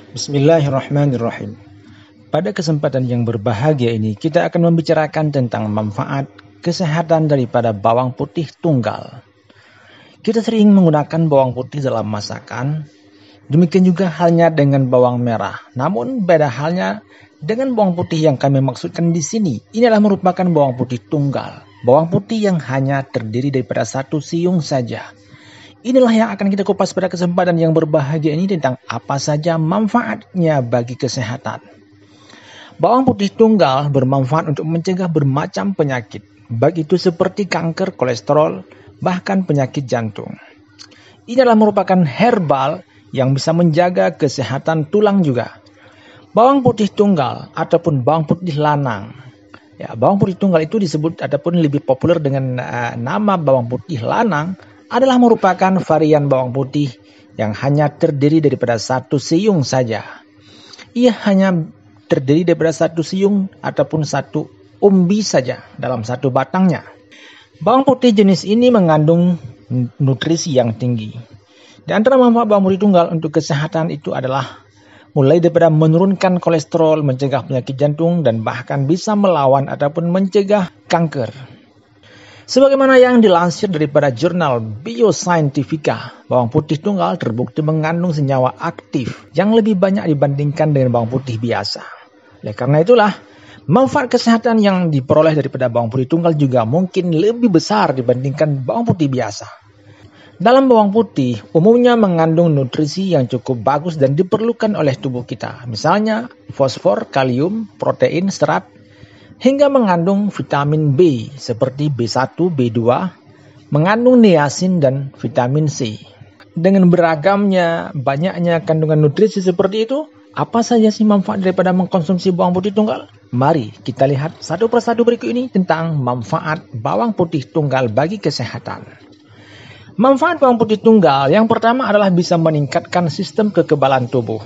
Bismillahirrahmanirrahim. Pada kesempatan yang berbahagia ini, kita akan membicarakan tentang manfaat kesehatan daripada bawang putih tunggal. Kita sering menggunakan bawang putih dalam masakan, demikian juga halnya dengan bawang merah. Namun beda halnya dengan bawang putih yang kami maksudkan di sini. Ini adalah merupakan bawang putih tunggal. Bawang putih yang hanya terdiri daripada satu siung saja. Inilah yang akan kita kupas pada kesempatan yang berbahagia ini tentang apa saja manfaatnya bagi kesehatan. Bawang putih tunggal bermanfaat untuk mencegah bermacam penyakit, baik itu seperti kanker, kolesterol, bahkan penyakit jantung. Ini adalah merupakan herbal yang bisa menjaga kesehatan tulang juga. Bawang putih tunggal ataupun bawang putih lanang. Bawang putih tunggal itu disebut ataupun lebih populer dengan nama bawang putih lanang adalah merupakan varian bawang putih yang hanya terdiri daripada satu siung saja. Ia hanya terdiri daripada satu siung ataupun satu umbi saja dalam satu batangnya. Bawang putih jenis ini mengandung nutrisi yang tinggi. Di antara manfaat bawang putih tunggal untuk kesehatan itu adalah mulai daripada menurunkan kolesterol, mencegah penyakit jantung, dan bahkan bisa melawan ataupun mencegah kanker. Sebagaimana yang dilansir daripada jurnal Bioscientifica, bawang putih tunggal terbukti mengandung senyawa aktif yang lebih banyak dibandingkan dengan bawang putih biasa. Oleh karena itulah, manfaat kesehatan yang diperoleh daripada bawang putih tunggal juga mungkin lebih besar dibandingkan bawang putih biasa. Dalam bawang putih, umumnya mengandung nutrisi yang cukup bagus dan diperlukan oleh tubuh kita. Misalnya, fosfor, kalium, protein, serat, hingga mengandung vitamin B seperti B1, B2, mengandung niacin dan vitamin C. Dengan beragamnya, banyaknya kandungan nutrisi seperti itu, apa saja sih manfaat daripada mengkonsumsi bawang putih tunggal? Mari kita lihat satu persatu berikut ini tentang manfaat bawang putih tunggal bagi kesehatan. Manfaat bawang putih tunggal yang pertama adalah bisa meningkatkan sistem kekebalan tubuh.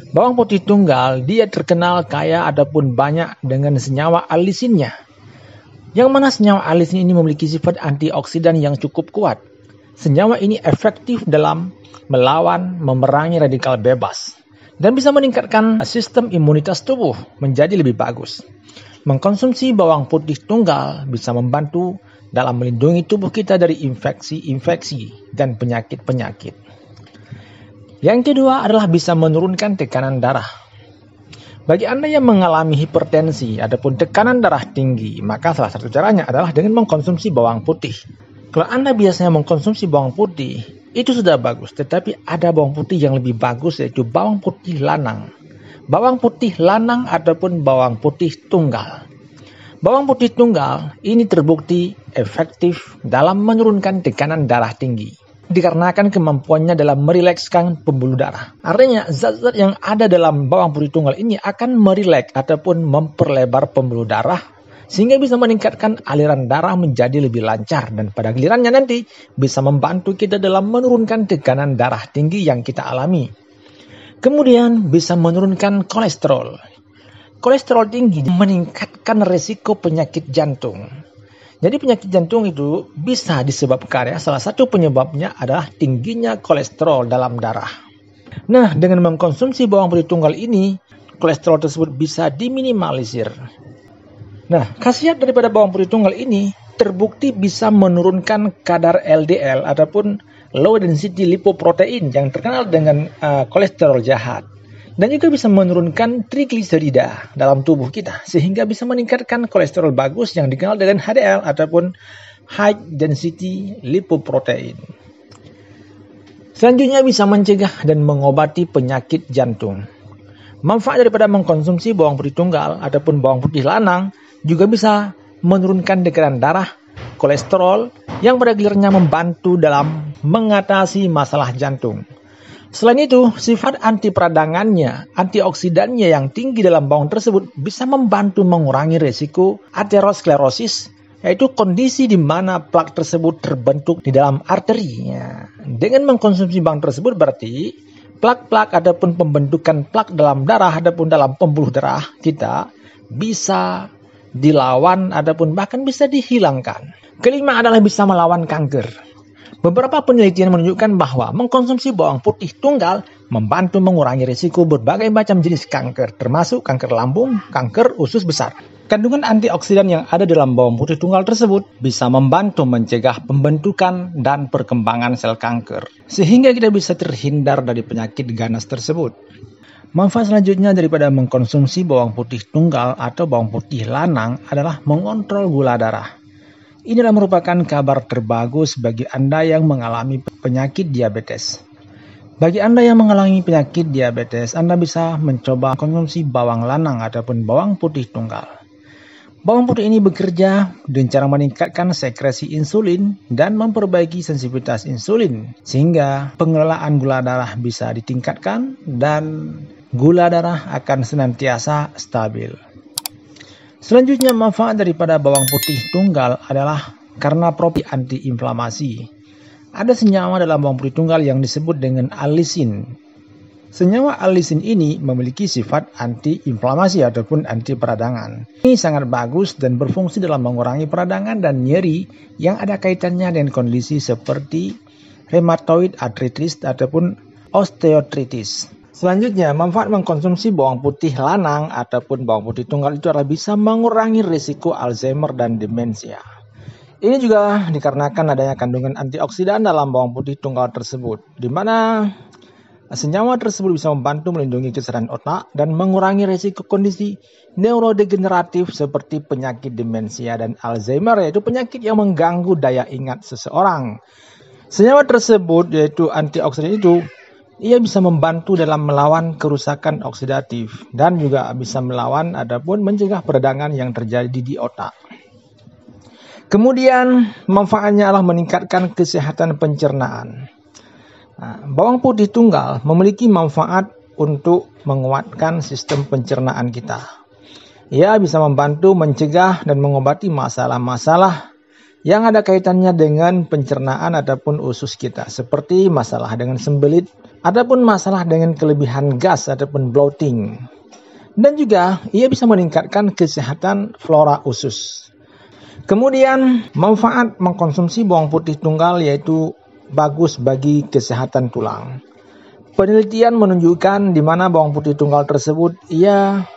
Bawang putih tunggal dia terkenal kaya ataupun banyak dengan senyawa alisinnya. Yang mana senyawa alisin ini memiliki sifat antioksidan yang cukup kuat. Senyawa ini efektif dalam melawan, memerangi radikal bebas. Dan bisa meningkatkan sistem imunitas tubuh menjadi lebih bagus. Mengkonsumsi bawang putih tunggal bisa membantu dalam melindungi tubuh kita dari infeksi-infeksi dan penyakit-penyakit. Yang kedua adalah bisa menurunkan tekanan darah. Bagi Anda yang mengalami hipertensi ataupun tekanan darah tinggi, maka salah satu caranya adalah dengan mengkonsumsi bawang putih. Kalau Anda biasanya mengkonsumsi bawang putih, itu sudah bagus. Tetapi ada bawang putih yang lebih bagus, yaitu bawang putih lanang. Bawang putih lanang ataupun bawang putih tunggal. Bawang putih tunggal ini terbukti efektif dalam menurunkan tekanan darah tinggi. Dikarenakan kemampuannya dalam merilekskan pembuluh darah. Artinya zat-zat yang ada dalam bawang putih tunggal ini akan merileks ataupun memperlebar pembuluh darah sehingga bisa meningkatkan aliran darah menjadi lebih lancar dan pada gilirannya nanti bisa membantu kita dalam menurunkan tekanan darah tinggi yang kita alami. Kemudian bisa menurunkan kolesterol. Kolesterol tinggi meningkatkan risiko penyakit jantung. Jadi penyakit jantung itu bisa disebabkan salah satu penyebabnya adalah tingginya kolesterol dalam darah. Nah, dengan mengkonsumsi bawang putih tunggal ini, kolesterol tersebut bisa diminimalisir. Nah, khasiat daripada bawang putih tunggal ini terbukti bisa menurunkan kadar LDL ataupun low density lipoprotein yang terkenal dengan kolesterol jahat. Dan juga bisa menurunkan trigliserida dalam tubuh kita sehingga bisa meningkatkan kolesterol bagus yang dikenal dengan HDL ataupun high density lipoprotein. Selanjutnya bisa mencegah dan mengobati penyakit jantung. Manfaat daripada mengkonsumsi bawang putih tunggal ataupun bawang putih lanang juga bisa menurunkan tekanan darah, kolesterol yang pada gilirannya membantu dalam mengatasi masalah jantung. Selain itu, sifat anti peradangannya, antioksidannya yang tinggi dalam bawang tersebut bisa membantu mengurangi risiko aterosklerosis, yaitu kondisi di mana plak tersebut terbentuk di dalam arteri. Dengan mengkonsumsi bawang tersebut berarti plak-plak ataupun pembentukan plak dalam darah ataupun dalam pembuluh darah kita bisa dilawan ataupun bahkan bisa dihilangkan. Kelima adalah bisa melawan kanker. Beberapa penelitian menunjukkan bahwa mengkonsumsi bawang putih tunggal membantu mengurangi risiko berbagai macam jenis kanker, termasuk kanker lambung, kanker usus besar. Kandungan antioksidan yang ada dalam bawang putih tunggal tersebut bisa membantu mencegah pembentukan dan perkembangan sel kanker, sehingga kita bisa terhindar dari penyakit ganas tersebut. Manfaat selanjutnya daripada mengkonsumsi bawang putih tunggal atau bawang putih lanang adalah mengontrol gula darah. Inilah merupakan kabar terbagus bagi Anda yang mengalami penyakit diabetes. Bagi Anda yang mengalami penyakit diabetes, Anda bisa mencoba konsumsi bawang lanang ataupun bawang putih tunggal. Bawang putih ini bekerja dengan cara meningkatkan sekresi insulin dan memperbaiki sensitivitas insulin, sehingga pengelolaan gula darah bisa ditingkatkan dan gula darah akan senantiasa stabil. Selanjutnya, manfaat daripada bawang putih tunggal adalah karena properti antiinflamasi. Ada senyawa dalam bawang putih tunggal yang disebut dengan alisin. Senyawa alisin ini memiliki sifat antiinflamasi ataupun anti peradangan. Ini sangat bagus dan berfungsi dalam mengurangi peradangan dan nyeri yang ada kaitannya dengan kondisi seperti rheumatoid arthritis ataupun osteoartritis. Selanjutnya, manfaat mengkonsumsi bawang putih lanang ataupun bawang putih tunggal itu adalah bisa mengurangi risiko Alzheimer dan demensia. Ini juga dikarenakan adanya kandungan antioksidan dalam bawang putih tunggal tersebut, di mana senyawa tersebut bisa membantu melindungi kesehatan otak dan mengurangi risiko kondisi neurodegeneratif seperti penyakit demensia dan Alzheimer, yaitu penyakit yang mengganggu daya ingat seseorang. Senyawa tersebut, yaitu antioksidan itu, ia bisa membantu dalam melawan kerusakan oksidatif dan juga bisa melawan ataupun mencegah peradangan yang terjadi di otak. Kemudian manfaatnya adalah meningkatkan kesehatan pencernaan. Bawang putih tunggal memiliki manfaat untuk menguatkan sistem pencernaan kita. Ia bisa membantu mencegah dan mengobati masalah-masalah yang ada kaitannya dengan pencernaan ataupun usus kita, seperti masalah dengan sembelit ataupun masalah dengan kelebihan gas ataupun bloating. Dan juga ia bisa meningkatkan kesehatan flora usus. Kemudian manfaat mengkonsumsi bawang putih tunggal yaitu bagus bagi kesehatan tulang. Penelitian menunjukkan di mana bawang putih tunggal tersebut,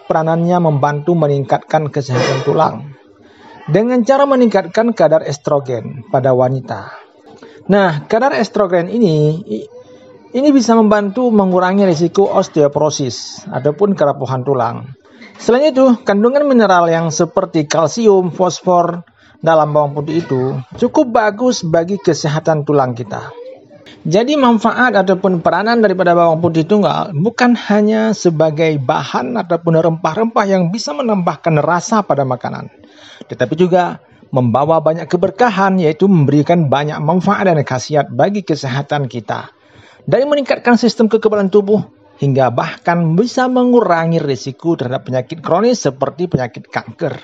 peranannya membantu meningkatkan kesehatan tulang dengan cara meningkatkan kadar estrogen pada wanita. Nah, kadar estrogen ini bisa membantu mengurangi risiko osteoporosis ataupun kerapuhan tulang. Selain itu, kandungan mineral yang seperti kalsium, fosfor dalam bawang putih itu cukup bagus bagi kesehatan tulang kita. Jadi manfaat ataupun peranan daripada bawang putih tunggal bukan hanya sebagai bahan ataupun rempah-rempah yang bisa menambahkan rasa pada makanan, tetapi juga membawa banyak keberkahan, yaitu memberikan banyak manfaat dan khasiat bagi kesehatan kita, dari meningkatkan sistem kekebalan tubuh hingga bahkan bisa mengurangi risiko terhadap penyakit kronis seperti penyakit kanker.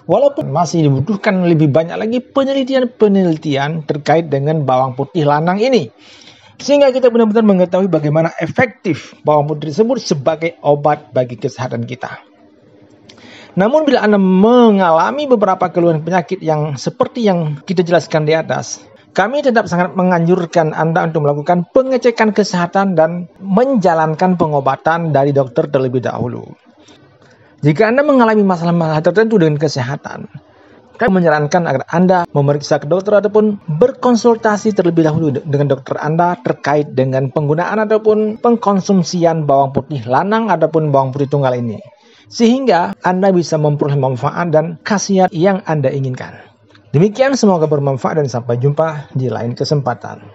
Walaupun masih dibutuhkan lebih banyak lagi penelitian terkait dengan bawang putih lanang ini, sehingga kita benar-benar mengetahui bagaimana efektif bawang putih tersebut sebagai obat bagi kesehatan kita. Namun bila Anda mengalami beberapa keluhan penyakit yang seperti yang kita jelaskan di atas, kami tetap sangat menganjurkan Anda untuk melakukan pengecekan kesehatan dan menjalankan pengobatan dari dokter terlebih dahulu. Jika Anda mengalami masalah-masalah tertentu dengan kesehatan, kami menyarankan agar Anda memeriksa ke dokter ataupun berkonsultasi terlebih dahulu dengan dokter Anda terkait dengan penggunaan ataupun pengkonsumsian bawang putih lanang ataupun bawang putih tunggal ini, sehingga Anda bisa memperoleh manfaat dan khasiat yang Anda inginkan. Demikian, semoga bermanfaat dan sampai jumpa di lain kesempatan.